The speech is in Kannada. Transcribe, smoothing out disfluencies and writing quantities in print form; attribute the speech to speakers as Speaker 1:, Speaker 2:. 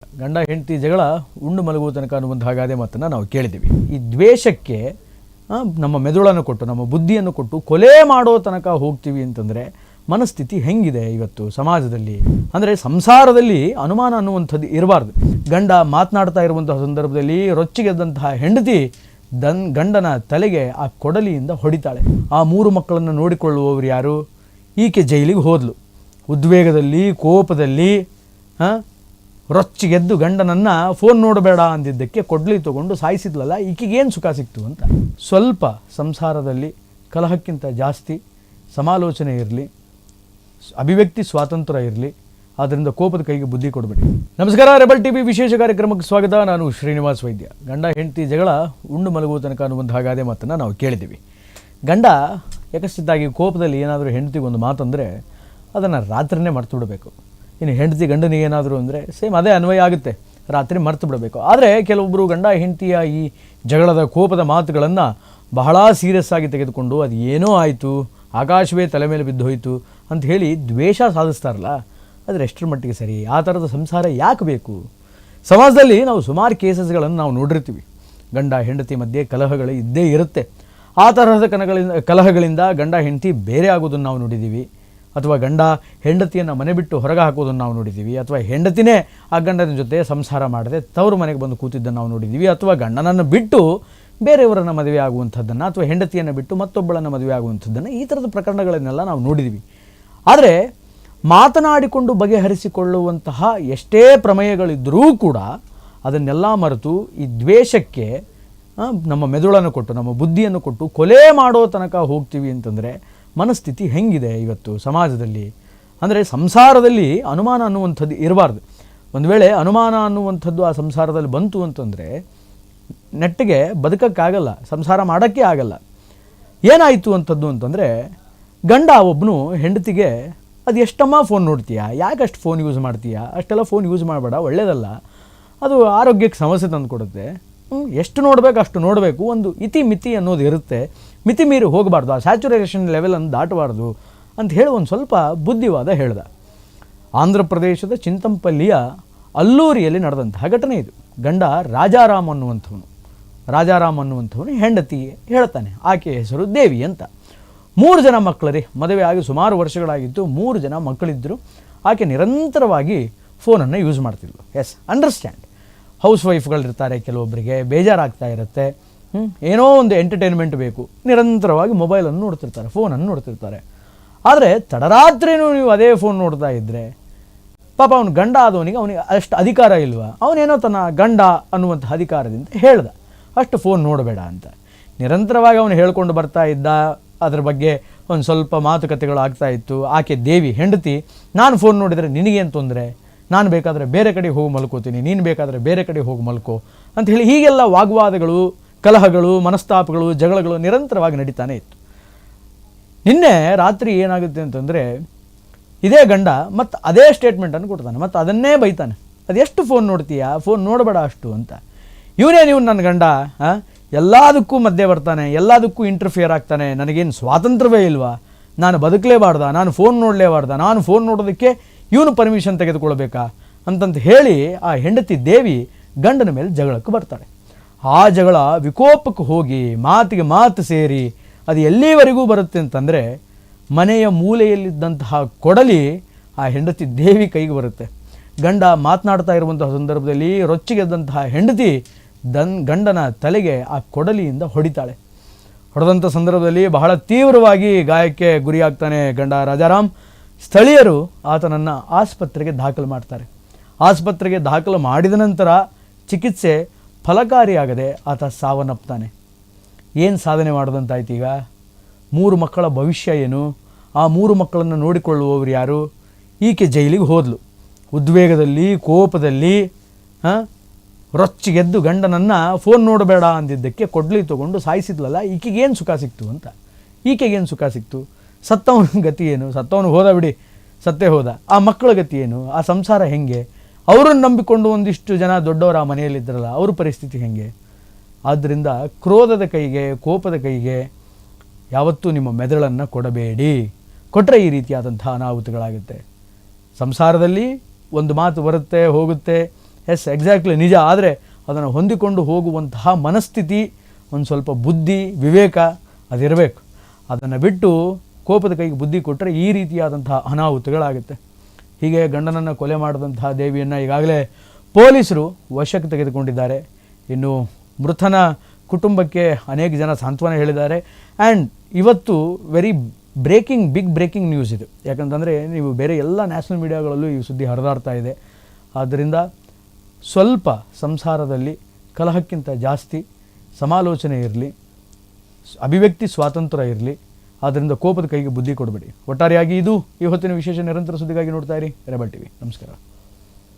Speaker 1: ಗಂಡ ಹೆಂಡತಿ ಜಗಳ ಉಂಡು ಮಲಗುವ ತನಕ ಅನ್ನುವಂಥ ಗಾದೆ ಮಾತನ್ನು ನಾವು ಕೇಳಿದ್ದೀವಿ. ಈ ದ್ವೇಷಕ್ಕೆ ನಮ್ಮ ಮೆದುಳನ್ನು ಕೊಟ್ಟು ನಮ್ಮ ಬುದ್ಧಿಯನ್ನು ಕೊಟ್ಟು ಕೊಲೆ ಮಾಡೋ ತನಕ ಹೋಗ್ತೀವಿ ಅಂತಂದರೆ ಮನಸ್ಥಿತಿ ಹೆಂಗಿದೆ ಇವತ್ತು ಸಮಾಜದಲ್ಲಿ? ಅಂದರೆ ಸಂಸಾರದಲ್ಲಿ ಅನುಮಾನ ಅನ್ನುವಂಥದ್ದು ಇರಬಾರ್ದು. ಗಂಡ ಮಾತನಾಡ್ತಾ ಇರುವಂತಹ ಸಂದರ್ಭದಲ್ಲಿ ರೊಚ್ಚಿಗೆದ್ದಂತಹ ಹೆಂಡತಿ ಗಂಡನ ತಲೆಗೆ ಆ ಕೊಡಲಿಯಿಂದ ಹೊಡಿತಾಳೆ. ಆ 3 ಮಕ್ಕಳನ್ನು ನೋಡಿಕೊಳ್ಳುವವರು ಯಾರು? ಈಕೆ ಜೈಲಿಗೆ ಹೋದ್ಲು. ಉದ್ವೇಗದಲ್ಲಿ ಕೋಪದಲ್ಲಿ ರೊಚ್ಚಿಗೆದ್ದು ಗಂಡನನ್ನು ಫೋನ್ ನೋಡಬೇಡ ಅಂದಿದ್ದಕ್ಕೆ ಕೊಡ್ಲಿ ತಗೊಂಡು ಸಾಯಿಸಿದ್ಲಲ್ಲ, ಈಕೆಗೇನು ಸುಖ ಸಿಕ್ತು ಅಂತ. ಸ್ವಲ್ಪ ಸಂಸಾರದಲ್ಲಿ ಕಲಹಕ್ಕಿಂತ ಜಾಸ್ತಿ ಸಮಾಲೋಚನೆ ಇರಲಿ, ಅಭಿವ್ಯಕ್ತಿ ಸ್ವಾತಂತ್ರ್ಯ ಇರಲಿ. ಆದ್ದರಿಂದ ಕೋಪದ ಕೈಗೆ ಬುದ್ಧಿ ಕೊಡಬೇಡಿ. ನಮಸ್ಕಾರ, ರೆಬಲ್ ಟಿವಿ ವಿಶೇಷ ಕಾರ್ಯಕ್ರಮಕ್ಕೆ ಸ್ವಾಗತ. ನಾನು ಶ್ರೀನಿವಾಸ್ ವೈದ್ಯ. ಗಂಡ ಹೆಂಡತಿ ಜಗಳ ಉಂಡು ಮಲಗುವ ತನಕ ಅನ್ನುವಂತಹ ಗಾದೆ ಮಾತನ್ನು ನಾವು ಕೇಳಿದ್ದೀವಿ. ಗಂಡ ಯಕಶ್ಚಿತ್ತಾಗಿ ಕೋಪದಲ್ಲಿ ಏನಾದರೂ ಹೆಂಡತಿಗೆ ಒಂದು ಮಾತಂದರೆ ಅದನ್ನು ರಾತ್ರಿನೇ ಮರ್ತು ಬಿಡಬೇಕು. ಇನ್ನು ಹೆಂಡತಿ ಗಂಡನಿಗೆ ಏನಾದರೂ ಅಂದರೆ ಸೇಮ್ ಅದೇ ಅನ್ವಯ ಆಗುತ್ತೆ, ರಾತ್ರಿ ಮರ್ತು ಬಿಡಬೇಕು. ಆದರೆ ಕೆಲವೊಬ್ಬರು ಗಂಡ ಹೆಂಡತಿಯ ಈ ಜಗಳದ ಕೋಪದ ಮಾತುಗಳನ್ನು ಬಹಳ ಸೀರಿಯಸ್ ಆಗಿ ತೆಗೆದುಕೊಂಡು ಅದು ಏನೋ ಆಯಿತು, ಆಕಾಶವೇ ತಲೆ ಮೇಲೆ ಬಿದ್ದು ಹೋಯಿತು ಅಂತ ಹೇಳಿ ದ್ವೇಷ ಸಾಧಿಸ್ತಾರಲ್ಲ, ಆದರೆ ಎಷ್ಟರ ಮಟ್ಟಿಗೆ ಸರಿ? ಆ ಥರದ ಸಂಸಾರ ಯಾಕೆ ಬೇಕು? ಸಮಾಜದಲ್ಲಿ ನಾವು ಸುಮಾರು ಕೇಸಸ್ಗಳನ್ನು ನಾವು ನೋಡಿರ್ತೀವಿ. ಗಂಡ ಹೆಂಡತಿ ಮಧ್ಯೆ ಕಲಹಗಳು ಇದ್ದೇ ಇರುತ್ತೆ. ಆ ತರಹದ ಕಲಹಗಳಿಂದ ಗಂಡ ಹೆಂಡತಿ ಬೇರೆ ಆಗೋದನ್ನು ನಾವು ನೋಡಿದ್ದೀವಿ, ಅಥವಾ ಗಂಡ ಹೆಂಡತಿಯನ್ನು ಮನೆ ಬಿಟ್ಟು ಹೊರಗೆ ಹಾಕೋದನ್ನು ನಾವು ನೋಡಿದ್ದೀವಿ, ಅಥವಾ ಹೆಂಡತಿನೇ ಆ ಗಂಡನ ಜೊತೆ ಸಂಸಾರ ಮಾಡದೆ ತವರು ಮನೆಗೆ ಬಂದು ಕೂತಿದ್ದನ್ನು ನಾವು ನೋಡಿದ್ದೀವಿ, ಅಥವಾ ಗಂಡನನ್ನು ಬಿಟ್ಟು ಬೇರೆಯವರನ್ನು ಮದುವೆ ಆಗುವಂಥದ್ದನ್ನು, ಅಥವಾ ಹೆಂಡತಿಯನ್ನು ಬಿಟ್ಟು ಮತ್ತೊಬ್ಬಳನ್ನು ಮದುವೆ ಆಗುವಂಥದ್ದನ್ನು, ಈ ಥರದ ಪ್ರಕರಣಗಳನ್ನೆಲ್ಲ ನಾವು ನೋಡಿದ್ದೀವಿ. ಆದರೆ ಮಾತನಾಡಿಕೊಂಡು ಬಗೆಹರಿಸಿಕೊಳ್ಳುವಂತಹ ಎಷ್ಟೇ ಪ್ರಮೇಯಗಳಿದ್ದರೂ ಕೂಡ ಅದನ್ನೆಲ್ಲ ಮರೆತು ಈ ದ್ವೇಷಕ್ಕೆ ನಮ್ಮ ಮೆದುಳನ್ನು ಕೊಟ್ಟು ನಮ್ಮ ಬುದ್ಧಿಯನ್ನು ಕೊಟ್ಟು ಕೊಲೆ ಮಾಡೋ ತನಕ ಹೋಗ್ತೀವಿ ಅಂತಂದರೆ ಮನಸ್ಥಿತಿ ಹೆಂಗಿದೆ ಇವತ್ತು ಸಮಾಜದಲ್ಲಿ? ಅಂದರೆ ಸಂಸಾರದಲ್ಲಿ ಅನುಮಾನ ಅನ್ನುವಂಥದ್ದು ಇರಬಾರ್ದು. ಒಂದು ವೇಳೆ ಅನುಮಾನ ಅನ್ನುವಂಥದ್ದು ಆ ಸಂಸಾರದಲ್ಲಿ ಬಂತು ಅಂತಂದರೆ ನೆಟ್ಟಿಗೆ ಬದುಕಕ್ಕಾಗಲ್ಲ, ಸಂಸಾರ ಮಾಡೋಕ್ಕೆ ಆಗಲ್ಲ. ಏನಾಯಿತು ಅಂಥದ್ದು ಅಂತಂದರೆ, ಗಂಡ ಒಬ್ಬನು ಹೆಂಡತಿಗೆ ಅದು ಎಷ್ಟಮ್ಮ ಫೋನ್ ನೋಡ್ತೀಯಾ, ಯಾಕೆ ಅಷ್ಟು ಫೋನ್ ಯೂಸ್ ಮಾಡ್ತೀಯಾ, ಅಷ್ಟೆಲ್ಲ ಫೋನ್ ಯೂಸ್ ಮಾಡಬೇಡ, ಒಳ್ಳೆಯದಲ್ಲ, ಅದು ಆರೋಗ್ಯಕ್ಕೆ ಸಮಸ್ಯೆ ತಂದು ಕೊಡುತ್ತೆ, ಎಷ್ಟು ನೋಡಬೇಕು ಅಷ್ಟು ನೋಡಬೇಕು, ಒಂದು ಇತಿ ಮಿತಿ ಅನ್ನೋದು ಇರುತ್ತೆ, ಮಿತಿ ಮೀರಿ ಹೋಗಬಾರ್ದು, ಆ ಸ್ಯಾಚುರೇಷನ್ ಲೆವೆಲನ್ನು ದಾಟಬಾರ್ದು ಅಂತ ಹೇಳಿ ಒಂದು ಸ್ವಲ್ಪ ಬುದ್ಧಿವಾದ ಹೇಳ್ದ. ಆಂಧ್ರ ಪ್ರದೇಶದ ಚಿಂತಂಪಲ್ಲಿಯ ಅಲ್ಲೂರಿಯಲ್ಲಿ ನಡೆದಂತಹ ಘಟನೆ ಇದು. ಗಂಡ ರಾಜಾರಾಮ್ ಅನ್ನುವಂಥವನು ಹೆಂಡತಿ ಹೇಳ್ತಾನೆ, ಆಕೆಯ ಹೆಸರು ದೇವಿ ಅಂತ. 3 ಜನ ಮಕ್ಕಳರಿ, ಮದುವೆ ಆಗಿ ಸುಮಾರು ವರ್ಷಗಳಾಗಿತ್ತು, 3 ಜನ ಮಕ್ಕಳಿದ್ದರು. ಆಕೆ ನಿರಂತರವಾಗಿ ಫೋನನ್ನು ಯೂಸ್ ಮಾಡ್ತಿದ್ಳು. Yes, understand. ಹೌಸ್ ವೈಫ್ಗಳಿರ್ತಾರೆ, ಕೆಲವೊಬ್ಬರಿಗೆ ಬೇಜಾರಾಗ್ತಾ ಇರುತ್ತೆ, ಏನೋ ಒಂದು ಎಂಟರ್ಟೈನ್ಮೆಂಟ್ ಬೇಕು, ನಿರಂತರವಾಗಿ ಮೊಬೈಲನ್ನು ನೋಡ್ತಿರ್ತಾರೆ, ಫೋನನ್ನು ನೋಡ್ತಿರ್ತಾರೆ. ಆದರೆ ತಡರಾತ್ರಿನೂ ನೀವು ಅದೇ ಫೋನ್ ನೋಡ್ತಾ ಇದ್ದರೆ ಪಾಪ ಅವನು ಗಂಡ ಆದವನಿಗೆ ಅಷ್ಟು ಅಧಿಕಾರ ಇಲ್ವಾ? ಅವನೇನೋ ತನ್ನ ಗಂಡ ಅನ್ನುವಂಥ ಅಧಿಕಾರದಿಂದ ಹೇಳ್ದ ಅಷ್ಟು ಫೋನ್ ನೋಡಬೇಡ ಅಂತ. ನಿರಂತರವಾಗಿ ಅವನು ಹೇಳ್ಕೊಂಡು ಬರ್ತಾ ಇದ್ದ. ಅದರ ಬಗ್ಗೆ ಒಂದು ಸ್ವಲ್ಪ ಮಾತುಕತೆಗಳು ಆಗ್ತಾ ಇತ್ತು. ಆಕೆ ದೇವಿ ಹೆಂಡತಿ, ನಾನು ಫೋನ್ ನೋಡಿದರೆ ನಿನಗೇನು ತೊಂದರೆ, ನಾನು ಬೇಕಾದರೆ ಬೇರೆ ಕಡೆ ಹೋಗಿ ಮಲ್ಕೋತೀನಿ, ನೀನು ಬೇಕಾದರೆ ಬೇರೆ ಕಡೆ ಹೋಗಿ ಮಲ್ಕೋ ಅಂತ ಹೇಳಿ ಹೀಗೆಲ್ಲ ವಾಗ್ವಾದಗಳು, ಕಲಹಗಳು, ಮನಸ್ತಾಪಗಳು, ಜಗಳಗಳು ನಿರಂತರವಾಗಿ ನಡೀತಾನೆ ಇತ್ತು. ನಿನ್ನೆ ರಾತ್ರಿ ಏನಾಗುತ್ತೆ ಅಂತಂದರೆ, ಇದೇ ಗಂಡ ಮತ್ತು ಅದೇ ಸ್ಟೇಟ್ಮೆಂಟನ್ನು ಕೊಡ್ತಾನೆ, ಮತ್ತು ಅದನ್ನೇ ಬೈತಾನೆ, ಅದೆಷ್ಟು ಫೋನ್ ನೋಡ್ತೀಯಾ, ಫೋನ್ ನೋಡಬೇಡ ಅಷ್ಟು ಅಂತ. ಇವನು ನನ್ನ ಗಂಡ ಎಲ್ಲದಕ್ಕೂ ಮಧ್ಯೆ ಬರ್ತಾನೆ, ಎಲ್ಲದಕ್ಕೂ ಇಂಟರ್ಫಿಯರ್ ಆಗ್ತಾನೆ, ನನಗೇನು ಸ್ವಾತಂತ್ರ್ಯವೇ ಇಲ್ವಾ, ನಾನು ಬದುಕಲೇಬಾರ್ದ, ನಾನು ಫೋನ್ ನೋಡಲೇಬಾರ್ದ, ನಾನು ಫೋನ್ ನೋಡೋದಕ್ಕೆ ಇವನು ಪರ್ಮಿಷನ್ ತೆಗೆದುಕೊಳ್ಬೇಕಾ ಅಂತಂತ ಹೇಳಿ ಆ ಹೆಂಡತಿ ದೇವಿ ಗಂಡನ ಮೇಲೆ ಜಗಳಕ್ಕೆ ಬರ್ತಾಳೆ. ಆ ಜಗಳ ವಿಕೋಪಕ್ಕೆ ಹೋಗಿ ಮಾತಿಗೆ ಮಾತು ಸೇರಿ ಅದು ಎಲ್ಲಿವರೆಗೂ ಬರುತ್ತೆ ಅಂತಂದರೆ, ಮನೆಯ ಮೂಲೆಯಲ್ಲಿದ್ದಂತಹ ಕೊಡಲಿ ಆ ಹೆಂಡತಿ ದೇವಿ ಕೈಗೆ ಬರುತ್ತೆ. ಗಂಡ ಮಾತನಾಡ್ತಾ ಇರುವಂತಹ ಸಂದರ್ಭದಲ್ಲಿ ರೊಚ್ಚಿಗೆದ್ದಂತಹ ಹೆಂಡತಿ ಗಂಡನ ತಲೆಗೆ ಆ ಕೊಡಲಿಯಿಂದ ಹೊಡಿತಾಳೆ. ಹೊಡೆದಂಥ ಸಂದರ್ಭದಲ್ಲಿ ಬಹಳ ತೀವ್ರವಾಗಿ ಗಾಯಕ್ಕೆ ಗುರಿಯಾಗ್ತಾನೆ ಗಂಡ ರಾಜಾರಾಮ್. ಸ್ಥಳೀಯರು ಆತನನ್ನು ಆಸ್ಪತ್ರೆಗೆ ದಾಖಲು ಮಾಡ್ತಾರೆ. ಆಸ್ಪತ್ರೆಗೆ ದಾಖಲು ಮಾಡಿದ ನಂತರ ಚಿಕಿತ್ಸೆ ಫಲಕಾರಿಯಾಗದೆ ಆತ ಸಾವನ್ನಪ್ತಾನೆ. ಏನು ಸಾಧನೆ ಮಾಡೋದಂತಾಯ್ತು ಈಗ? 3 ಮಕ್ಕಳ ಭವಿಷ್ಯ ಏನು? ಆ 3 ಮಕ್ಕಳನ್ನು ನೋಡಿಕೊಳ್ಳುವವರು ಯಾರು? ಈಕೆ ಜೈಲಿಗೆ ಹೋದ್ಲು. ಉದ್ವೇಗದಲ್ಲಿ ಕೋಪದಲ್ಲಿ ರೊಚ್ಚಿಗೆದ್ದು ಗಂಡನನ್ನು ಫೋನ್ ನೋಡಬೇಡ ಅಂದಿದ್ದಕ್ಕೆ ಕೊಡ್ಲಿ ತಗೊಂಡು ಸಾಯಿಸಿದ್ಲಲ್ಲ, ಈಕೆಗೇನು ಸುಖ ಸಿಕ್ತು ಅಂತ. ಈಕೆಗೇನು ಸುಖ ಸಿಕ್ತು? ಸತ್ತವನ ಗತಿ ಏನು? ಸತ್ತವನು ಹೋದ ಬಿಡಿ, ಸತ್ತೇ ಹೋದ. ಆ ಮಕ್ಕಳ ಗತಿ ಏನು? ಆ ಸಂಸಾರ ಹೆಂಗೆ? ಅವರನ್ನು ನಂಬಿಕೊಂಡು ಒಂದಿಷ್ಟು ಜನ ದೊಡ್ಡವರು ಆ ಮನೆಯಲ್ಲಿದ್ದರಲ್ಲ, ಅವ್ರ ಪರಿಸ್ಥಿತಿ ಹೆಂಗೆ? ಆದ್ದರಿಂದ ಕ್ರೋಧದ ಕೈಗೆ, ಕೋಪದ ಕೈಗೆ ಯಾವತ್ತೂ ನಿಮ್ಮ ಮೆದುಳನ್ನು ಕೊಡಬೇಡಿ. ಕೊಟ್ಟರೆ ಈ ರೀತಿಯಾದಂಥ ಅನಾಹುತಗಳಾಗುತ್ತೆ. ಸಂಸಾರದಲ್ಲಿ ಒಂದು ಮಾತು ಬರುತ್ತೆ ಹೋಗುತ್ತೆ, ಎಸ್ ಎಕ್ಸಾಕ್ಟ್ಲಿ ನಿಜ. ಆದರೆ ಅದನ್ನು ಹೊಂದಿಕೊಂಡು ಹೋಗುವಂತಹ ಮನಸ್ಥಿತಿ, ಒಂದು ಸ್ವಲ್ಪ ಬುದ್ಧಿ ವಿವೇಕ ಅದಿರಬೇಕು. ಅದನ್ನು ಬಿಟ್ಟು ಕೋಪದ ಕೈಗೆ ಬುದ್ಧಿ ಕೊಟ್ಟರೆ ಈ ರೀತಿಯಾದಂತಹ ಅನಾಹುತಗಳಾಗುತ್ತೆ. ಹೀಗೆ ಗಂಡನನ್ನು ಕೊಲೆ ಮಾಡಿದಂತಹ ದೇವಿಯನ್ನು ಈಗಾಗಲೇ ಪೊಲೀಸರು ವಶಕ್ಕೆ ತೆಗೆದುಕೊಂಡಿದ್ದಾರೆ. ಇನ್ನು ಮೃತನ ಕುಟುಂಬಕ್ಕೆ ಅನೇಕ ಜನ ಸಾಂತ್ವನ ಹೇಳಿದ್ದಾರೆ. ಆ್ಯಂಡ್ ಇವತ್ತು ವೆರಿ ಬಿಗ್ ಬ್ರೇಕಿಂಗ್ ನ್ಯೂಸ್ ಇದು. ಯಾಕಂತಂದರೆ ನೀವು ಬೇರೆ ಎಲ್ಲ ನ್ಯಾಷನಲ್ ಮೀಡಿಯಾಗಳಲ್ಲೂ ಈ ಸುದ್ದಿ ಹರಿದಾಡ್ತಾ ಇದೆ. ಆದ್ದರಿಂದ ಸ್ವಲ್ಪ ಸಂಸಾರದಲ್ಲಿ ಕಲಹಕ್ಕಿಂತ ಜಾಸ್ತಿ ಸಮಾಲೋಚನೆ ಇರಲಿ, ಅಭಿವ್ಯಕ್ತಿ ಸ್ವಾತಂತ್ರ್ಯ ಇರಲಿ. ಆದ್ದರಿಂದ ಕೋಪದ ಕೈಗೆ ಬುದ್ಧಿ ಕೊಡಬೇಡಿ. ಒಟ್ಟಾರೆಯಾಗಿ ಇದು ಈ ಹೊತ್ತಿನ ವಿಶೇಷ. ನಿರಂತರ ಸುದ್ದಿಗಾಗಿ ನೋಡ್ತಾ ಇರಿ ರೆಬೆಲ್ ಟಿವಿ. ನಮಸ್ಕಾರ.